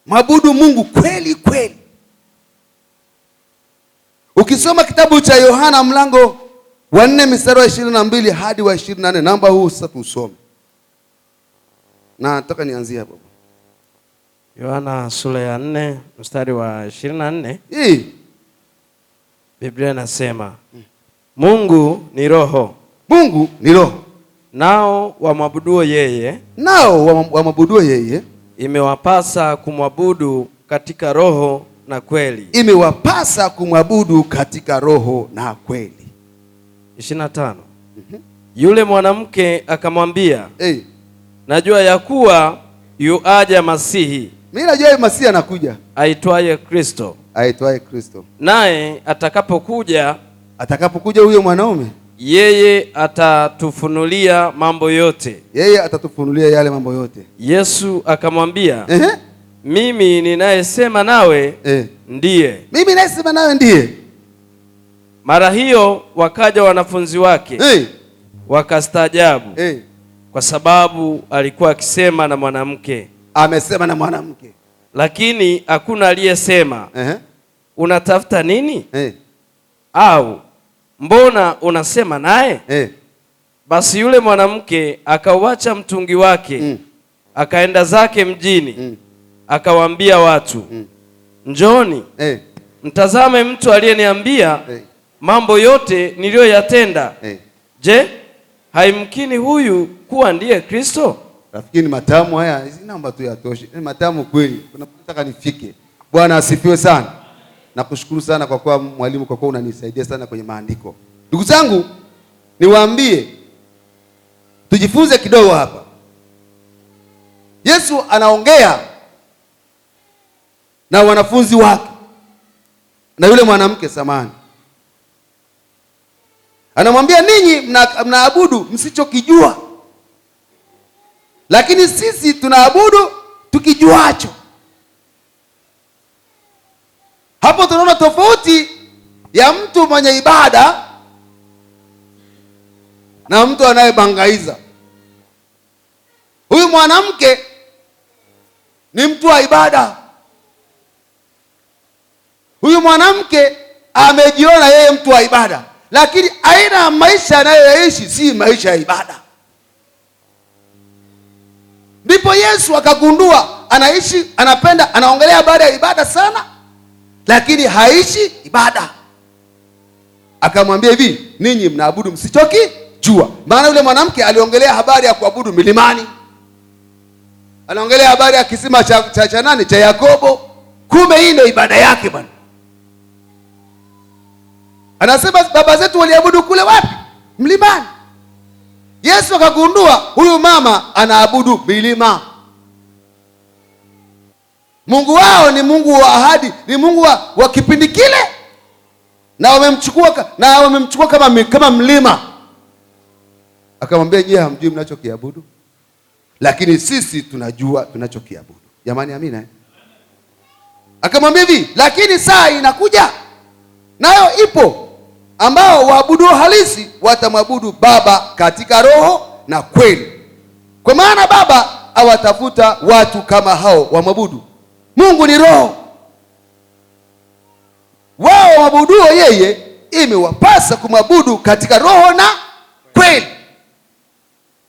Mwabudu Mungu kweli kweli. Ukisoma kitabu cha Yohana mlango wa 4 mstari wa 22 hadi wa 24, namba huu sasa tusome. Na nataka nianzie hapo. Yohana sura ya 4 mstari wa 24. Biblia inasema, Mungu ni roho. Mungu ni roho. Nao wamwabuduo yeye imewapasa kumwabudu katika roho na kweli. Imewapasa kumwabudu katika roho na kweli. 25. Yule mwanamke akamwambia, najua ya kuwa yuaja Masihi. Mimi najua Masihi anakuja, aitwaye Kristo. Naye atakapokuja huyo mwanaume, yeye atatufunulia mambo yote. Yale mambo yote. Yesu akamwambia, mimi ninayesema nawe ndiye. Mara hiyo wakaja wanafunzi wake, wakastaajabu, kwa sababu alikuwa akisema na mwanamke. Amesema na mwanamke. Lakini hakuna aliyesema, unatafuta nini? Au mbona unasema naye? Basi yule mwanamke akauacha mtungi wake, akaenda zake mjini, akawaambia watu, njooni, mtazame mtu aliyeniambia mambo yote niliyoyatenda. Je, haimkini huyu kuwa ndiye Kristo? Rafiki, ni matamu haya, hizi namba tu yatoshe. Ni matamu kweli. Nataka nifike. Bwana asifiwe sana. Nakushukuru sana kwa kuwa mwalimu, kwa kuwa unanisaidia sana kwenye maandiko. Ndugu zangu, niwaambie tujifunze kidogo hapa. Yesu anaongea na wanafunzi wake na yule mwanamke samani. Anamwambia, ninyi mnaabudu msichokijua, lakini sisi tunaabudu tukijuacho. Hapo tunaona tofauti ya mtu mwenye ibada na mtu anayebangaiza. Huyu mwanamke ni mtu wa ibada. Huyu mwanamke amejiona yeye mtu wa ibada, lakini aina ya maisha anayoishi si maisha ya ibada. Ndipo Yesu akagundua anaongelea habari ya ibada sana, lakini haishi ibada. Akamwambia hivi, ninyi mnaabudu msichokijua. Maana yule mwanamke aliongelea habari ya kuabudu milimani, anaongelea habari ya kisima cha nani, cha Yakobo. Kumbe hii ndio ibada yake bwana. Anasema baba zetu waliabudu kule wapi? Mlimani. Yesu akagundua huyu mama anaabudu milima. Mungu wao ni Mungu wa ahadi, ni Mungu wa kipindi kile, na wamemchukua kama mlima. Akamwambia, je, hamjui mnachokiabudu? Lakini sisi tunajua tunachokiabudu. Jamani, amina. Akamwambia hivi, lakini saa inakuja, nayo ipo, ambao waabudu halisi watamwabudu Baba katika roho na kweli. Kwa maana Baba awatafuta watu kama hao wamwabudu. Mungu ni roho. Wao waabuduo yeye imewapasa kumwabudu katika roho na kweli.